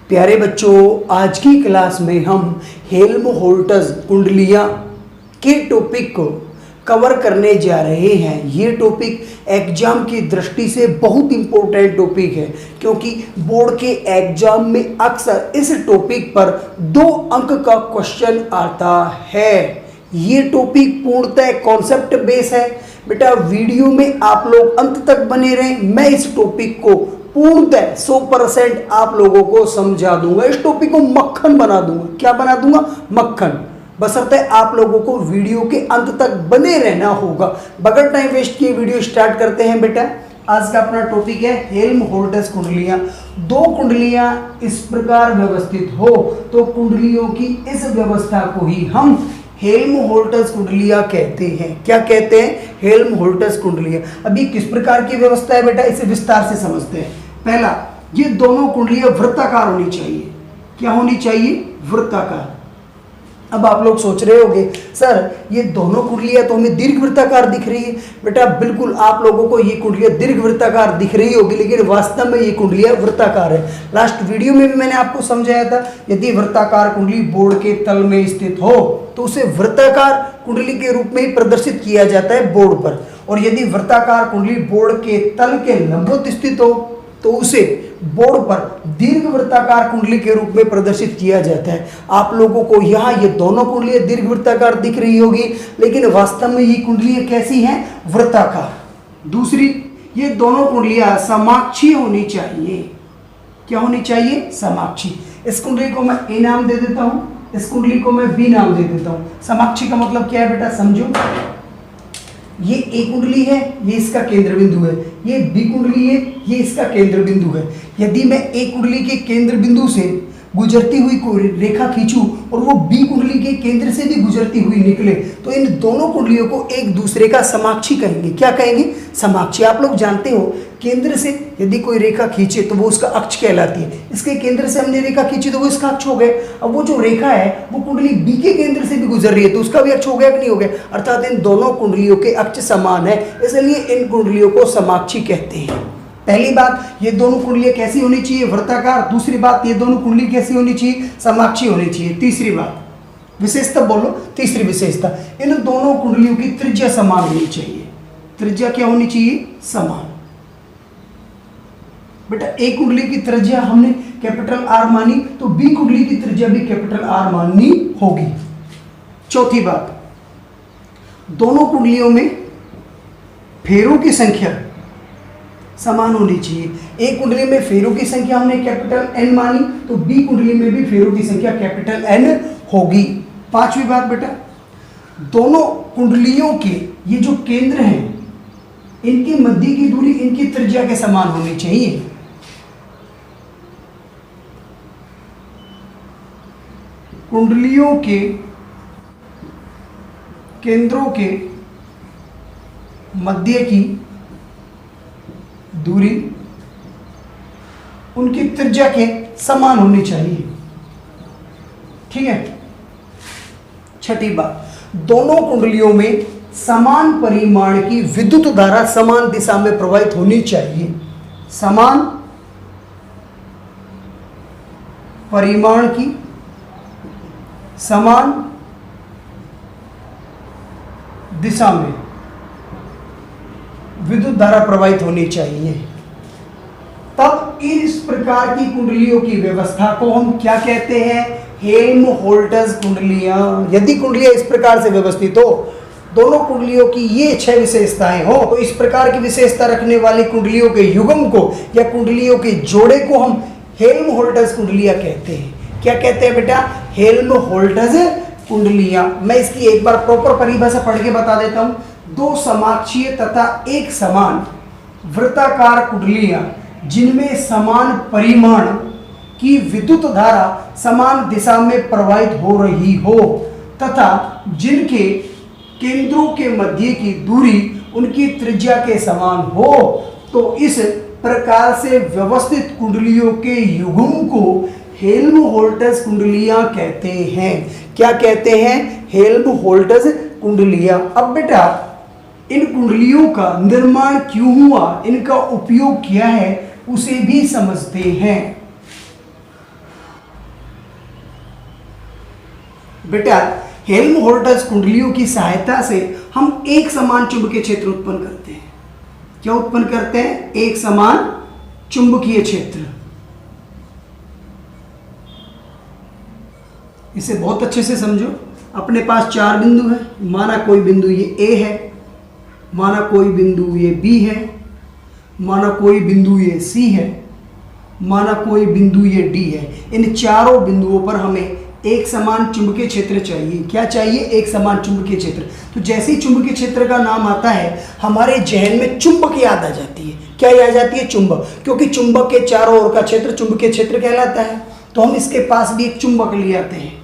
प्यारे बच्चों, आज की क्लास में हम हेल्महोल्ट्ज़ कुंडलियाँ के टॉपिक को कवर करने जा रहे हैं। ये टॉपिक एग्जाम की दृष्टि से बहुत इम्पोर्टेंट टॉपिक है, क्योंकि बोर्ड के एग्जाम में अक्सर इस टॉपिक पर 2 अंक का क्वेश्चन आता है। ये टॉपिक पूर्णतः कॉन्सेप्ट बेस है। बेटा वीडियो में आप लोग अंत तक बने रहें, मैं इस टॉपिक को पूर्णतः 100% आप लोगों को समझा दूंगा। इस टॉपिक को मक्खन बना दूंगा। क्या बना दूंगा? मक्खन। बशर्ते आप लोगों को वीडियो के अंत तक बने रहना होगा। बगैर टाइम वेस्ट किए वीडियो स्टार्ट करते हैं। बेटा आज का अपना टॉपिक है हेल्महोल्ट्ज़ कुंडलियां। 2 कुंडलियां इस प्रकार व्यवस्थित हो तो कुंडलियों की इस व्यवस्था को ही हम हेल्महोल्ट्ज़ कुंडलियां कहते हैं। क्या कहते हैं? हेल्महोल्ट्ज़ कुंडलियां। अभी किस प्रकार की व्यवस्था है बेटा, इसे विस्तार से समझते हैं। पहला, ये दोनों कुंडलियां वृत्ताकार होनी चाहिए। क्या होनी चाहिए? वृत्ताकार। अब आप लोग सोच रहे होंगे सर ये दोनों कुंडलियां तो हमें दीर्घवृत्ताकार दिख रही है। बेटा बिल्कुल आप लोगों को ये कुंडलियां दीर्घवृत्ताकार दिख रही होगी, लेकिन वास्तव में ये कुंडलियां वृत्ताकार है। लास्ट वीडियो में भी मैंने आपको समझाया था, यदि वृत्ताकार कुंडली बोर्ड के तल में स्थित हो तो उसे वृत्ताकार कुंडली के रूप में ही प्रदर्शित किया जाता है बोर्ड पर, और यदि वृत्ताकार कुंडली बोर्ड के तल के लंबवत स्थित हो तो उसे बोर्ड पर दीर्घवृत्ताकार कुंडली के रूप में प्रदर्शित किया जाता है। आप लोगों को यहाँ ये दोनों कुंडलियां दीर्घवृत्ताकार दिख रही होगी, लेकिन वास्तव में ये कुंडलियां कैसी हैं? वृत्ताकार। दूसरी, ये दोनों कुंडलियां समाक्षीय होनी चाहिए। क्या होनी चाहिए? समाक्षी। इस कुंडली को मैं ए नाम दे देता हूँ, इस कुंडली को मैं बी नाम दे देता हूँ। समाक्षी का मतलब क्या है बेटा, समझो। ये ए कुंडली है, ये इसका केंद्र बिंदु है। ये बी कुंडली है, ये इसका केंद्र बिंदु है। यदि मैं ए कुंडली के केंद्र बिंदु से गुजरती हुई कोई रेखा खींचूं और वो बी कुंडली के केंद्र से भी गुजरती हुई निकले तो इन दोनों कुंडलियों को एक दूसरे का समाक्षी कहेंगे। क्या कहेंगे? समाक्षी। आप लोग जानते हो केंद्र से यदि कोई रेखा खींचे तो वो उसका अक्ष कहलाती है। इसके केंद्र से हमने रेखा खींची तो वो इसका अक्ष हो गया। अब वो जो रेखा है वो कुंडली बी के केंद्र से भी गुजर रही है तो उसका भी अक्ष हो गया कि नहीं हो गया? अर्थात इन दोनों कुंडलियों के अक्ष समान है, इसलिए इन कुंडलियों को समाक्षी कहते हैं। पहली बात, ये दोनों कुंडलियां कैसी होनी चाहिए? वृत्ताकार। दूसरी बात, ये दोनों कुंडली कैसी होनी चाहिए? समाक्षी होनी चाहिए। तीसरी बात, विशेषता बोलो। तीसरी विशेषता, इन दोनों कुंडलियों की त्रिज्या समान होनी चाहिए। त्रिज्या क्या होनी चाहिए? समान। बेटा ए कुंडली की त्रिज्या हमने कैपिटल आर मानी तो बी कुंडली की त्रिज्या भी कैपिटल आर माननी होगी। चौथी बात, दोनों कुंडलियों में फेरों की संख्या समान होनी चाहिए। ए कुंडली में फेरों की संख्या हमने कैपिटल एन मानी तो बी कुंडली में भी फेरों की संख्या कैपिटल एन होगी। पांचवी बात बेटा, दोनों कुंडलियों के ये जो केंद्र हैं इनके मध्य की दूरी इनकी त्रिज्या के समान होनी चाहिए। कुंडलियों के केंद्रों के मध्य की दूरी उनकी त्रिज्या के समान होनी चाहिए। ठीक है। छठी बात, दोनों कुंडलियों में समान परिमाण की विद्युत धारा समान दिशा में प्रवाहित होनी चाहिए। समान परिमाण की समान दिशा में विद्युत धारा प्रवाहित होनी चाहिए। तब इस प्रकार की कुंडलियों की व्यवस्था को हम क्या कहते हैं? हेल्महोल्ट्ज़ कुंडलियां। यदि कुंडलियां इस प्रकार से व्यवस्थित हो, दोनों कुंडलियों की ये 6 विशेषताएं हो, तो इस प्रकार की विशेषता रखने वाली कुंडलियों के युग्म को या कुंडलियों के जोड़े को हम हेल्महोल्ट्ज़ कुंडलियां कहते हैं। क्या कहते हैं बेटा? हेल्महोल्ट्ज़ कुंडलियां। मैं इसकी एक बार प्रॉपर परिभाषा पढ़ के बता देता हूं। 2 समाक्षीय तथा एक समान वृत्ताकार कुंडलियां जिनमें समान परिमाण की विद्युत धारा समान दिशा में प्रवाहित हो रही हो तथा जिनके केंद्रों के मध्य की दूरी उनकी त्रिज्या के समान हो, तो इस प्रकार से व्यवस्थित कुंडलियों के युग्म को हेल्महोल्ट्ज़ कुंडलियां कहते हैं। क्या कहते हैं? हेल्महोल्ट्ज़ कुंडलियां। अब बेटा इन कुंडलियों का निर्माण क्यों हुआ, इनका उपयोग क्या है, उसे भी समझते हैं। बेटा हेल्महोल्ट्ज़ कुंडलियों की सहायता से हम एक समान चुंबकीय क्षेत्र उत्पन्न करते हैं। क्या उत्पन्न करते हैं? एक समान चुंबकीय क्षेत्र। इसे बहुत अच्छे से समझो। अपने पास 4 बिंदु है। माना कोई बिंदु ये ए है, माना कोई बिंदु ये बी है, माना कोई बिंदु ये सी है, माना कोई बिंदु ये डी है। इन चारों बिंदुओं पर हमें एक समान चुंबकीय क्षेत्र चाहिए। क्या चाहिए? एक समान चुंबकीय क्षेत्र। तो जैसे ही चुंबकीय क्षेत्र का नाम आता है हमारे जहन में चुंबक याद आ जाती है। क्या याद आ जाती है? चुंबक। क्योंकि चुंबक के चारों ओर का क्षेत्र चुंबकीय क्षेत्र कहलाता है। तो हम इसके पास भी एक चुंबक ले आते हैं।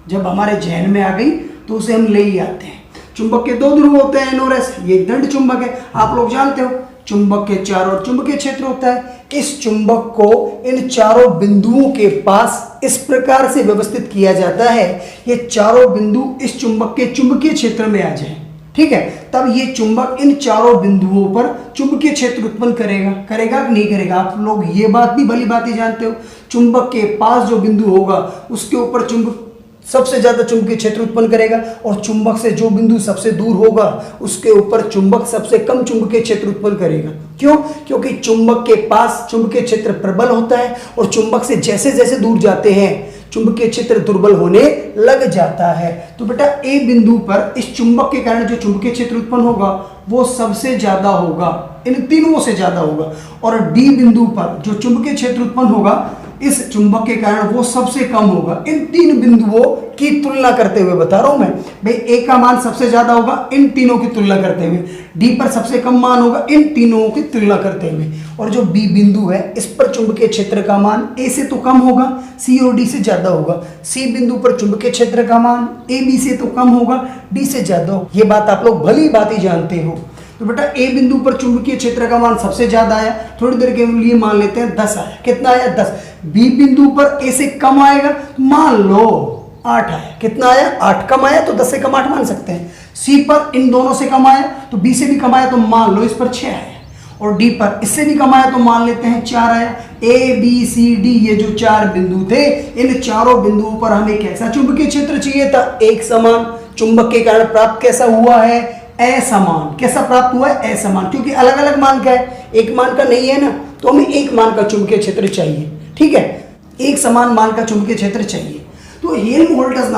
जब हमारे जहन में आ गई तो उसे हम ले ही आते हैं। चुंबक के 2 ध्रुव होते हैं, एन और एस। ये दंड चुंबक है, आप लोग जानते हो। चुंबक के चारों ओर चुंबकीय क्षेत्र होता है। इस चुंबक को इन चारों बिंदुओं के पास इस प्रकार से व्यवस्थित किया जाता है, ये चारों बिंदु इस चुंबक के चुंबकीय क्षेत्र में आ जाए। ठीक है, तब ये चुंबक इन चारों बिंदुओं पर चुंबकीय क्षेत्र उत्पन्न करेगा। करेगा कि नहीं करेगा? आप लोग ये बात भी भली भांति जानते हो। चुंबक के पास जो बिंदु होगा उसके ऊपर चुंबक सबसे ज्यादा चुंबकीय क्षेत्र उत्पन्न करेगा, और चुंबक से जो बिंदु सबसे दूर होगा उसके ऊपर चुंबक सबसे कम चुंबकीय क्षेत्र उत्पन्न करेगा। क्यों? क्योंकि चुंबक के पास चुंबकीय क्षेत्र प्रबल होता है और चुंबक से जैसे जैसे दूर जाते हैं चुंबकीय क्षेत्र दुर्बल होने लग जाता है। तो बेटा ए बिंदु पर इस चुंबक के कारण जो चुंबकीय क्षेत्र उत्पन्न होगा वो सबसे ज्यादा होगा, इन तीनों से ज्यादा होगा। और डी बिंदु पर जो चुंबकीय क्षेत्र उत्पन्न होगा इस चुंबक के कारण वो सबसे कम होगा। इन 3 बिंदुओं की तुलना करते हुए बता रहा हूं मैं भाई, ए का मान सबसे ज्यादा होगा इन तीनों की तुलना करते हुए, डी पर सबसे कम मान होगा इन तीनों की तुलना करते हुए, और जो बी बिंदु है इस पर चुंबकीय क्षेत्र का मान ए से तो कम होगा, सी और डी से ज्यादा होगा। सी बिंदु पर चुंबकीय क्षेत्र का मान ए बी से तो कम होगा, डी से ज्यादा होगा। ये बात आप लोग भली भांति जानते हो। तो बेटा ए बिंदु पर चुंबकीय क्षेत्र का मान सबसे ज्यादा आया, थोड़ी देर के लिए मान लेते हैं 10 आया। कितना आया? 10। बी बिंदु पर ए से कम आएगा, मान लो 8 आया। कितना आया? 8। कम आया तो 10 से कम 8 मान सकते हैं। सी पर इन दोनों से कम आया, तो बी से भी कम आया तो मान लो इस पर 6 आया, और डी पर इससे भी कम आया तो मान लेते हैं 4 आया। ए बी सी डी ये जो 4 बिंदु थे, इन चारों बिंदुओं पर हमें कैसा चुंबकीय क्षेत्र चाहिए था? एक समान। चुंबक के कारण प्राप्त कैसा हुआ है? असमान। कैसा प्राप्त हुआ है? असमान। क्योंकि अलग अलग मान का है, एक मान का नहीं है ना, तो हमें एक मान का चुंबकीय क्षेत्र चाहिए। ठीक है, एक समान मान का चुंबकीय क्षेत्र चाहिए। तो हेल्महोल्ट्ज़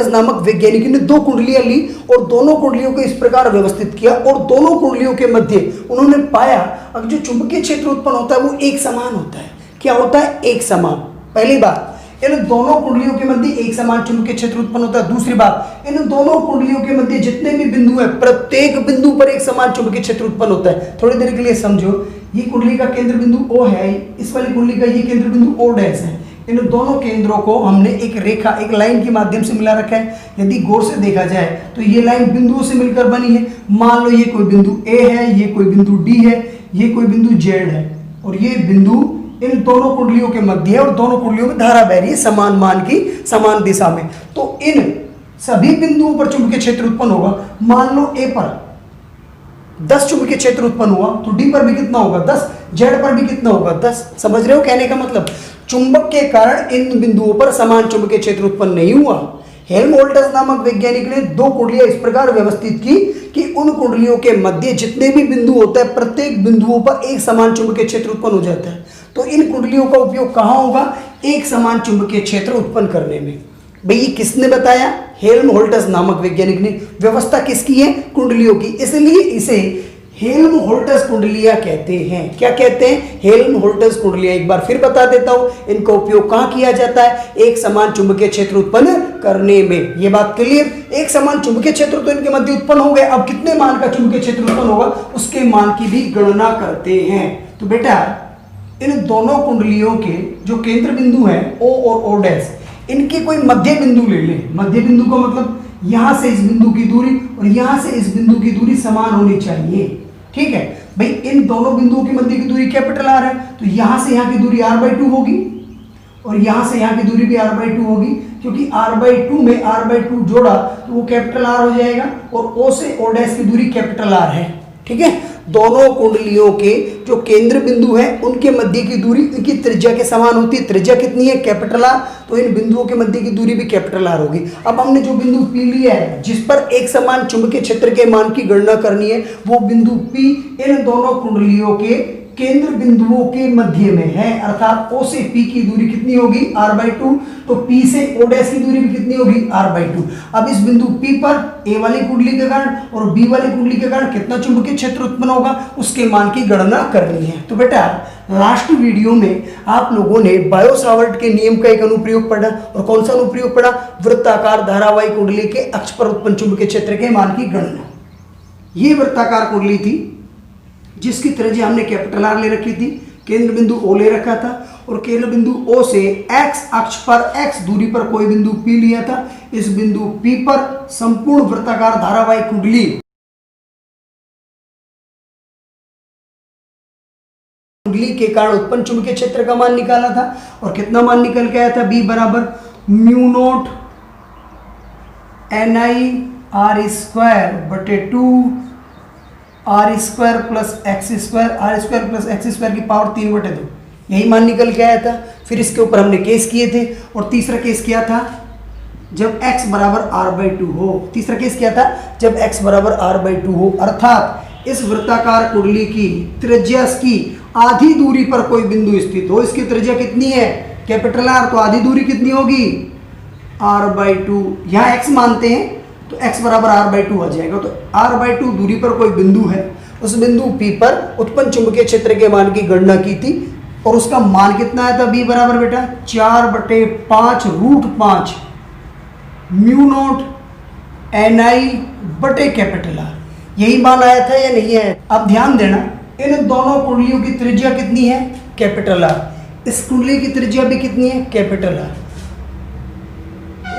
नामक वैज्ञानिक ने 2 कुंडलियां ली और दोनों कुंडलियों को इस प्रकार व्यवस्थित किया, और दोनों कुंडलियों के मध्य उन्होंने पाया अब जो चुंबकीय क्षेत्र उत्पन्न होता है वो एक समान होता है। क्या होता है? एक समान। पहली बात, इन दोनों कुंडलियों के मध्य एक समान चुंबकीय क्षेत्र उत्पन्न होता है। दूसरी बात, इन दोनों कुंडलियों के मध्य जितने भी बिंदु हैं प्रत्येक बिंदु पर एक समान चुंबकीय क्षेत्र उत्पन्न होता है। थोड़ी देर के लिए समझो, ये कुंडली का केंद्र बिंदु O है, इस वाली कुंडली का ये केंद्र बिंदु O' है। इन दोनों केंद्रों को हमने एक रेखा, एक लाइन के माध्यम से मिला रखा है। यदि गौर से देखा जाए तो ये लाइन बिंदुओं से मिलकर बनी है। मान लो ये कोई बिंदु A है, ये कोई बिंदु D है, ये कोई बिंदु Z है, और ये बिंदु इन दोनों कुंडलियों के मध्य है, और दोनों कुंडलियों में धारा बह रही है समान मान की समान दिशा में। तो इन सभी बिंदुओं पर चुंबकीय क्षेत्र उत्पन्न होगा। मान लो A पर 10 चुंबकीय क्षेत्र उत्पन्न हुआ, तो D पर भी कितना होगा? 10। Z पर भी कितना होगा? 10। समझ रहे हो कहने का मतलब? चुंबक के कारण इन बिंदुओं पर समान चुंबकीय क्षेत्र उत्पन्न नहीं हुआ। हेल्महोल्ट्ज़ नामक वैज्ञानिक ने 2 कुंडलियां इस प्रकार व्यवस्थित की कि उन कुंडलियों के मध्य जितने भी बिंदु होते हैं प्रत्येक बिंदुओं पर एक समान चुंबकीय क्षेत्र उत्पन्न हो जाता है। तो इन कुंडलियों का उपयोग कहाँ होगा? एक समान चुंबकीय क्षेत्र उत्पन्न करने में। भाई ये किसने बताया? हेल्महोल्ट्ज़ नामक वैज्ञानिक ने। व्यवस्था किसकी है? कुंडलियों की। इसलिए इसे हेल्महोल्ट्ज़ कुंडलियां कहते हैं। क्या कहते हैं? हेल्महोल्ट्ज़ कुंडलियां। एक बार फिर बता देता हूं, इनका उपयोग कहाँ किया जाता है? एक समान चुंबकीय क्षेत्र उत्पन्न करने में। ये बात क्लियर? एक समान चुंबकीय क्षेत्र तो इनके मध्य उत्पन्न हो गए। अब कितने मान का चुंबकीय क्षेत्र उत्पन्न होगा उसके मान की भी गणना करते हैं। तो बेटा इन दोनों कुंडलियों के जो केंद्र बिंदु है O और O', इनके कोई मध्य बिंदु ले ले। मध्य बिंदु का मतलब यहां से इस बिंदु की दूरी और यहां से इस बिंदु की दूरी समान होनी चाहिए। ठीक है भाई, इन दोनों बिंदुओं की मध्य की दूरी कैपिटल R है, तो यहां से यहां की दूरी R/2 होगी, और यहां से यहां की दूरी भी R/2 होगी, क्योंकि R/2 में R/2 जोड़ा तो वो कैपिटल R हो जाएगा, और O से O' की दूरी कैपिटल R है। ठीक है। दोनों कुंडलियों के जो केंद्र बिंदु है उनके मध्य की दूरी इनकी त्रिज्या के समान होती है। त्रिज्या कितनी है? कैपिटल आर, तो इन बिंदुओं के मध्य की दूरी भी कैपिटल आर होगी। अब हमने जो बिंदु पी लिया है जिस पर एक समान चुंबकीय क्षेत्र के मान की गणना करनी है, वो बिंदु पी इन दोनों कुंडलियों के केंद्र बिंदुओं के मध्य में है, अर्थात O से P की दूरी कितनी होगी? r/2। तो P से O' की दूरी भी कितनी होगी? r/2। अब इस बिंदु P पर A वाली कुंडली के कारण और B वाली कुंडली के कारण कितना चुंबकीय क्षेत्र उत्पन्न होगा, उसके मान की गणना करनी है। तो बेटा लास्ट वीडियो में आप लोगों ने बायो सावर्ट के नियम का एक अनुप्रयोग पढ़ा, और कौन सा अनुप्रयोग पढ़ा? वृत्ताकार धारावाही कुंडली के अक्ष पर उत्पन्न चुंबकीय क्षेत्र के मान की गणना। ये वृत्ताकार कुंडली थी जिसकी त्रिज्या हमने कैपिटल आर ले रखी थी, केंद्र बिंदु O ले रखा था, और केंद्र बिंदु O से x अक्ष पर x दूरी पर कोई बिंदु P लिया था। इस बिंदु P पर संपूर्ण वृत्ताकार धारावाही कुंडली के कारण उत्पन्न चुंबकीय क्षेत्र का मान निकाला था, और कितना मान निकल के आया था? B बराबर μ0 Ni/r² r² प्लस x² की पावर 3/2, यही मान निकल के आया था। फिर इसके ऊपर हमने केस किए थे, और तीसरा केस किया था जब x बराबर r/2 हो। तीसरा केस किया था जब x बराबर r/2 हो, अर्थात इस वृत्ताकार कुंडली की त्रिज्या की आधी दूरी पर कोई बिंदु स्थित हो। इसकी त्रिज्या कितनी है? कैपिटल आर, तो आधी दूरी कितनी होगी? r/2। यहाँ x मानते हैं तो x बराबर r/2 आ जाएगा। तो r/2 दूरी पर कोई बिंदु है, उस बिंदु P पर उत्पन्न चुंबकीय क्षेत्र के मान की गणना की थी, और उसका मान कितना आया था? B बराबर बेटा 4/5√5 μ0 Ni/R। यही मान आया था या नहीं है? अब ध्यान देना, इन दोनों कुंडलियों की त्रिज्या कितनी है? Capital R. इस कुंडली की त्रिज्या भी कितनी है? Capital R.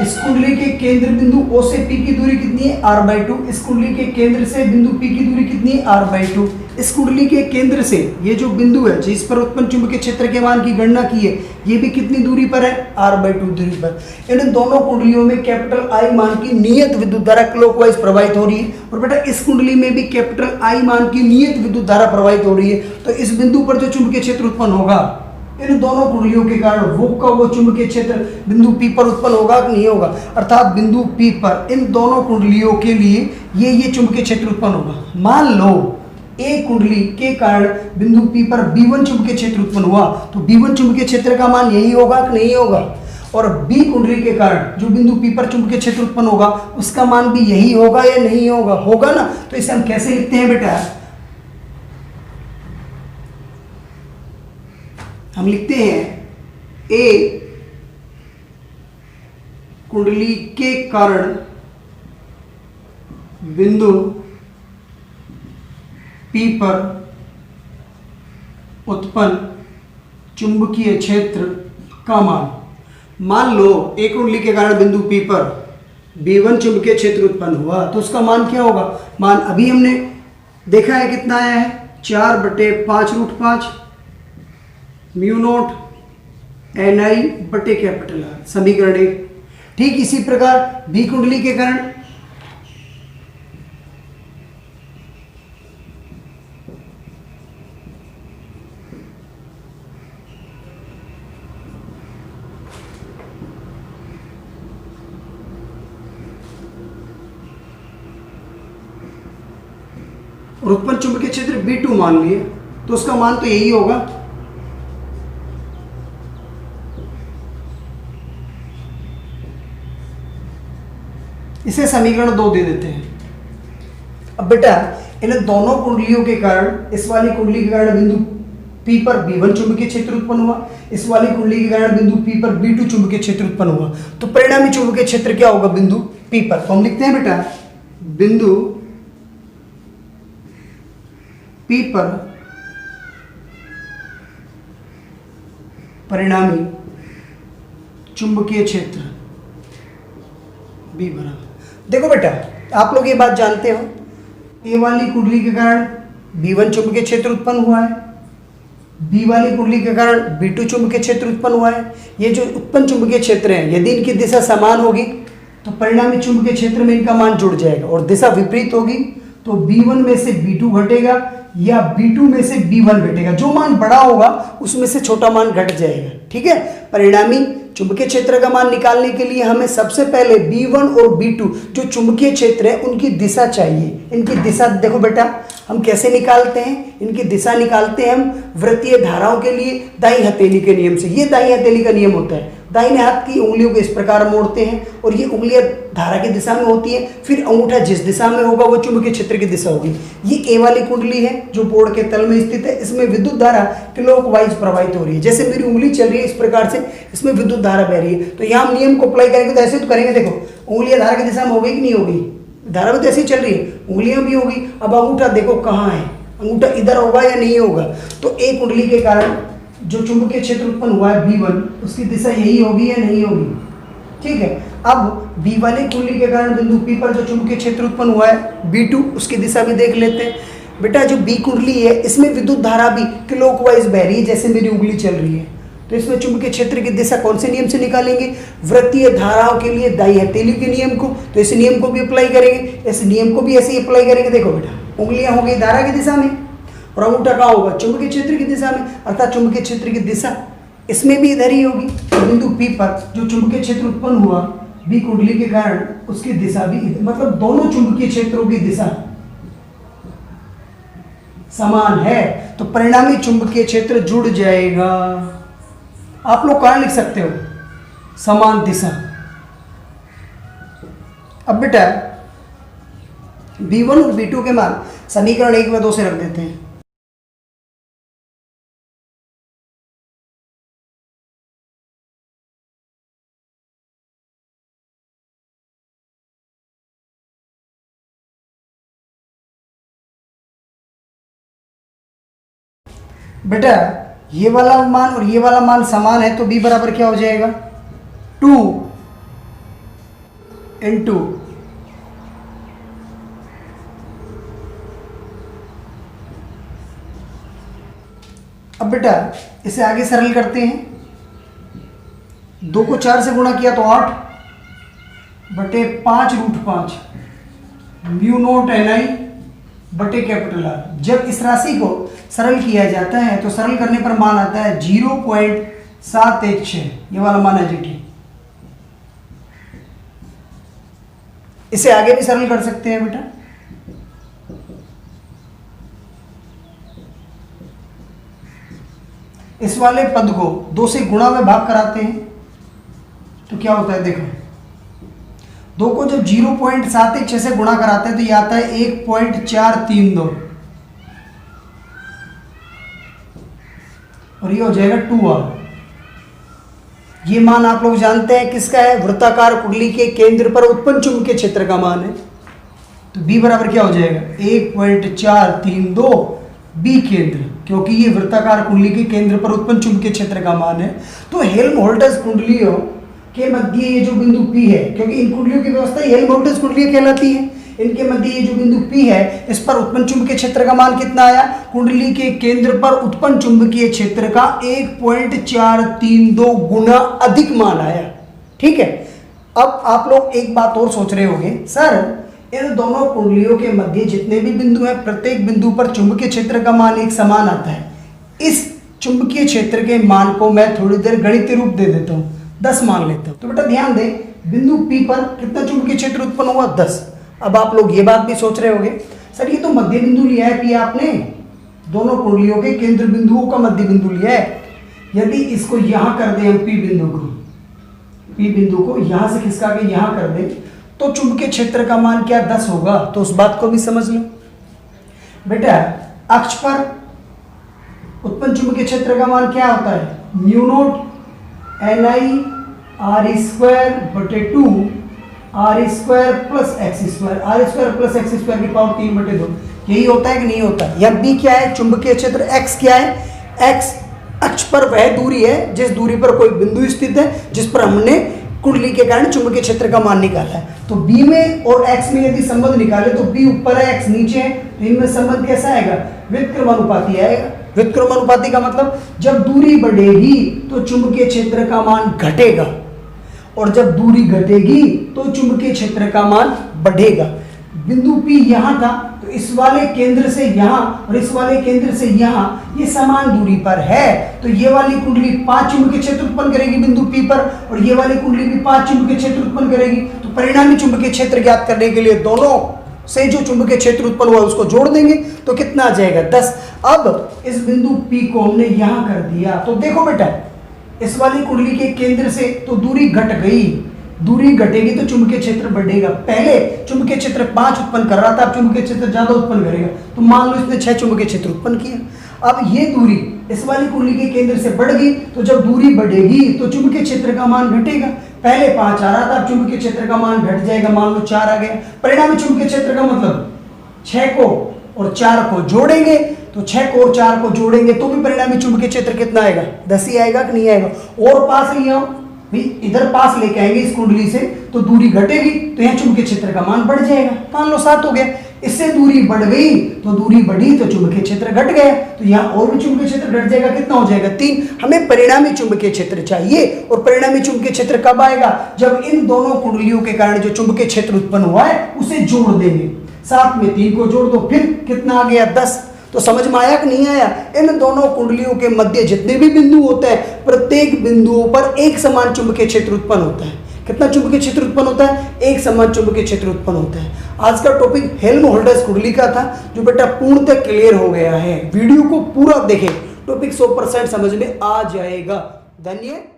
इस कुंडली के केंद्र बिंदु O से P की दूरी कितनी है? r/2। इस कुंडली के केंद्र से बिंदु P की दूरी कितनी है? r/2। इस कुंडली के केंद्र से ये जो बिंदु है जिस पर उत्पन्न चुंबकीय क्षेत्र के मान की गणना की है, ये भी कितनी दूरी पर है? r/2 दूरी पर। इन दोनों कुंडलियों में कैपिटल I मान की नियत विद्युत धारा क्लॉकवाइज प्रवाहित हो रही है, और बेटा इस कुंडली में भी कैपिटल I मान की नियत विद्युत धारा प्रवाहित हो रही है। तो इस बिंदु पर जो चुंबकीय क्षेत्र उत्पन्न होगा, इन दोनों कुंडलियों के कारण वो चुंबकीय क्षेत्र बिंदु P पर उत्पन्न होगा कि नहीं होगा, अर्थात बिंदु P पर इन दोनों कुंडलियों के लिए ये चुंबकीय क्षेत्र उत्पन्न होगा। मान लो A कुंडली के कारण बिंदु P पर B1 चुंबकीय क्षेत्र उत्पन्न हुआ, तो B1 चुंबकीय क्षेत्र का मान यही होगा कि नहीं होगा, और B कुंडली के कारण जो बिंदु P पर चुंबकीय क्षेत्र उत्पन्न होगा उसका मान भी यही होगा या नहीं होगा? होगा ना। तो इसे हम कैसे लिखते हैं बेटा? हम लिखते हैं A कुंडली के कारण बिंदु P पर उत्पन्न चुंबकीय क्षेत्र का मान। मान लो A कुंडली के कारण बिंदु P पर B1 चुंबकीय क्षेत्र उत्पन्न हुआ, तो उसका मान क्या होगा? मान अभी हमने देखा है कितना आया है? 4/5√5 μ0 Ni/R, समीकरण 1। ठीक इसी प्रकार B कुंडली के कारण और उत्पन्न चुंबकीय क्षेत्र B2 मान लिए, तो उसका मान तो यही होगा। इसे समीकरण 2 दे देते हैं। अब बेटा इन दोनों कुंडलियों के कारण, इस वाली कुंडली के कारण बिंदु P पर B1 चुंबकीय क्षेत्र उत्पन्न हुआ, इस वाली कुंडली के कारण बिंदु P पर B2 चुंबकीय क्षेत्र उत्पन्न हुआ, तो परिणामी चुंबकीय क्षेत्र क्या होगा बिंदु P पर? तो हम लिखते हैं बेटा बिंदु P पर परिणामी चुंबकीय क्षेत्र B बराबर। देखो बेटा आप लोग ये बात जानते हो, ए वाली कुंडली के कारण B1 चुंबकीय क्षेत्र उत्पन्न हुआ है, बी वाली कुंडली के कारण B2 चुंबकीय क्षेत्र उत्पन्न हुआ है। ये जो उत्पन्न चुंबकीय क्षेत्र हैं, यदि इनकी दिशा समान होगी तो परिणामी चुंबकीय क्षेत्र में इनका मान जुड़ जाएगा, और दिशा विपरीत होगी तो B1 में से B2 घटेगा या B2 में से B1 घटेगा। जो मान बड़ा होगा उसमें से छोटा मान घट जाएगा। ठीक है, परिणामी चुंबकीय क्षेत्र का मान निकालने के लिए हमें सबसे पहले B1 और B2 जो चुंबकीय क्षेत्र है उनकी दिशा चाहिए। इनकी दिशा देखो बेटा, हम कैसे निकालते हैं, इनकी दिशा निकालते हैं हम वृत्तीय धाराओं के लिए दाई हथेली के नियम से। ये दाई हथेली का नियम होता है, दाहिने हाथ की उंगलियों को इस प्रकार मोड़ते हैं और ये उंगलियां धारा की दिशा में होती है, फिर अंगूठा जिस दिशा में होगा वो चुंबकीय क्षेत्र की दिशा होगी। ये ए वाली कुंडली है जो बोर्ड के तल में स्थित है, इसमें विद्युत धारा क्लॉकवाइज प्रवाहित हो रही है। जैसे मेरी उंगली चल रही है इस प्रकार से इसमें विद्युत धारा बह रही है, तो यहाँ हम नियम को अप्लाई करेंगे तो ऐसे तो करेंगे। देखो उंगलियां धारा की दिशा में हो गई कि नहीं होगी, धारा भी तो ऐसे ही चल रही है, उंगलियां भी होगी। अब अंगूठा देखो कहाँ है, अंगूठा इधर होगा या नहीं होगा, तो एक कुंडली के कारण जो चुंबकीय क्षेत्र उत्पन्न हुआ है B1 उसकी दिशा यही होगी या नहीं होगी। ठीक है, अब B वाली कुंडली के कारण बिंदु P पर जो चुंबकीय क्षेत्र उत्पन्न हुआ है B2 उसकी दिशा भी देख लेते हैं। बेटा जो B कुंडली है इसमें विद्युत धारा भी क्लॉकवाइज बह रही है, जैसे मेरी उंगली चल रही है, तो इसमें चुंबकीय क्षेत्र की दिशा कौन से नियम से निकालेंगे, वृत्तीय धाराओं के लिए दाई हथेली के नियम को। तो इस नियम को भी अप्लाई करेंगे, इस नियम को भी ऐसे ही अप्लाई करेंगे। देखो बेटा उंगलियां हो गई धारा की दिशा में और अंगूठा कहाँ होगा, चुंबकीय क्षेत्र की दिशा में, अर्थात चुंबकीय क्षेत्र की दिशा इसमें भी इधर ही होगी। बिंदु P पर जो चुंबकीय क्षेत्र उत्पन्न हुआ B कुंडली के कारण उसकी दिशा भी मतलब दोनों चुंबकीय क्षेत्रों की दिशा समान है, तो परिणामी चुंबकीय क्षेत्र जुड़ जाएगा। आप लोग कहाँ लिख सकते हो, समान दिशा। अब बेटा B1 और B2 के मान समीकरण 1 व 2 से रख देते हैं। बेटा ये वाला मान और ये वाला मान समान है, तो B बराबर क्या हो जाएगा, 2 इंटू अब बेटा इसे आगे सरल करते हैं। 2 को 4 से गुणा किया तो 8 बटे 5√5 म्यू नोट NI बटे कैपिटल R। जब इस राशि को सरल किया जाता है तो सरल करने पर मान आता है 0.716, ये वाला मान है GT। इसे आगे भी सरल कर सकते हैं बेटा। इस वाले पद को 2 से गुणा में भाग कराते हैं तो क्या होता है, देखो 2 को जब 0.716 से गुणा कराते हैं तो ये आता है 1.432 और ये हो जाएगा 2R। ये मान आप लोग जानते हैं किसका है, वृत्ताकार कुंडली के केंद्र पर उत्पन्न चुंबकीय क्षेत्र का मान है। तो B बराबर क्या हो जाएगा, 1.432 B केंद्र, क्योंकि ये वृत्ताकार कुंडली के केंद्र पर उत्पन्न चुंबकीय क्षेत्र का मान है। तो हेल्महोल्ट्ज़ कुंडलियों के मध्य ये जो बिंदु P है, क्योंकि इन कुंडलियों की व्यवस्था हेल्महोल्ट्ज़ कुंडलियां कहलाती है, इनके मध्य ये जो बिंदु P है इस पर उत्पन्न चुंबकीय क्षेत्र का मान कितना आया, कुंडली के केंद्र पर उत्पन्न चुंबकीय क्षेत्र का 1.432 गुना अधिक मान आया। ठीक है, अब आप लोग एक बात और सोच रहे होंगे, सर इन दोनों कुंडलियों के मध्य जितने भी बिंदु हैं प्रत्येक बिंदु पर चुंबकीय क्षेत्र का मान एक समान आता है। इस चुंबकीय क्षेत्र के मान को मैं थोड़ी देर गणितीय रूप दे देता हूँ, 10 मान लेता हूँ। तो बेटा ध्यान दें, बिंदु P पर कितना चुंबकीय क्षेत्र उत्पन्न हुआ, 10। अब आप लोग ये बात भी सोच रहे होंगे, सर ये तो मध्य बिंदु लिया है P आपने, दोनों कुंडलियों के केंद्र बिंदुओं का मध्य बिंदु लिया है। यदि इसको यहां कर दें हम P बिंदु को यहां से खिसका के यहां कर दें तो चुंबकीय क्षेत्र का मान क्या 10 होगा। तो उस बात को भी समझ लो बेटा, अक्ष पर उत्पन्न चुंबकीय क्षेत्र का मान क्या होता है, म्यू नोट NI R² बटे 2 R² plus x², R² plus x² की पावर 3 बटे 2, यही होता है कि नहीं होता। या B क्या है, चुंबकीय क्षेत्र x क्या है, x अक्ष पर वह दूरी है जिस दूरी पर कोई बिंदु स्थित है जिस पर हमने कुंडली के कारण चुंबकीय क्षेत्र का मान निकाला है। तो B में और x में यदि संबंध निकाले तो B ऊपर है x नीचे है, तो इनमें संबंध कैसा आएगा, व्युत्क्रमानुपाती आएगा। व्युत्क्रमानुपाती का मतलब जब दूरी बढ़ेगी तो चुंबकीय क्षेत्र का मान घटेगा और जब दूरी घटेगी तो चुंबकीय क्षेत्र का मान बढ़ेगा। बिंदु P यहाँ था तो इस वाले केंद्र से यहाँ और इस वाले केंद्र से यहाँ ये समान दूरी पर है, तो ये वाली कुंडली 5 चुंबकीय क्षेत्र उत्पन्न करेगी बिंदु P पर, और ये वाली कुंडली भी 5 चुंबकीय क्षेत्र उत्पन्न करेगी। तो परिणामी चुंबकीय क्षेत्र ज्ञात करने के लिए दोनों से जो चुंबकीय क्षेत्र उत्पन्न हुआ उसको जोड़ देंगे तो कितना आ जाएगा 10। अब इस बिंदु P को हमने यहाँ कर दिया, तो देखो बेटा इस वाली कुंडली के केंद्र से तो दूरी घट गई, दूरी घटेगी तो चुंबकीय क्षेत्र बढ़ेगा। पहले चुंबकीय क्षेत्र 5 उत्पन्न कर रहा था, अब चुंबकीय क्षेत्र ज्यादा उत्पन्न करेगा, तो मान लो इसने 6 चुंबकीय क्षेत्र उत्पन्न किया। अब ये दूरी इस वाली कुंडली के केंद्र से बढ़ गई, तो जब दूरी बढ़ेगी तो चुंबकीय क्षेत्र का मान घटेगा। पहले 5 आ रहा था, अब चुंबकीय क्षेत्र का मान घट जाएगा, मान लो 4 आ गया। परिणामी चुंबकीय क्षेत्र का मतलब 6 को और 4 को जोड़ेंगे, तो 6 को और 4 को जोड़ेंगे तो भी परिणामी चुंबकीय क्षेत्र कितना आएगा 10 ही आएगा कि नहीं आएगा। और पास ले आओ भाई, इधर पास लेके आएंगे इस कुंडली से तो दूरी घटेगी, तो यहाँ चुंबकीय क्षेत्र का मान बढ़ जाएगा। मान लो 7 हो गया, इससे दूरी बढ़ गई तो दूरी बढ़ी तो चुंबकीय क्षेत्र घट गया, तो यहाँ और भी चुंबकीय क्षेत्र घट जाएगा, कितना हो जाएगा 3। हमें परिणामी चुंबकीय क्षेत्र चाहिए, और परिणामी चुंबकीय क्षेत्र कब आएगा जब इन दोनों कुंडलियों के कारण जो चुंबकीय क्षेत्र उत्पन्न हुआ है उसे जोड़ देंगे। 7 में 3 को जोड़ दो, फिर कितना आ गया 10। तो समझ में आया कि नहीं आया। इन दोनों कुंडलियों के मध्य जितने भी बिंदु होते हैं प्रत्येक बिंदुओं पर एक समान चुंबकीय क्षेत्र उत्पन्न होता है। कितना चुंबकीय क्षेत्र उत्पन्न होता है, एक समान चुंबकीय क्षेत्र उत्पन्न होता है। आज का टॉपिक हेल्महोल्ट्ज कुंडली का था, जो बेटा पूर्णतः क्लियर हो गया है। वीडियो को पूरा देखें, टॉपिक 100% समझ में आ जाएगा। धन्यवाद।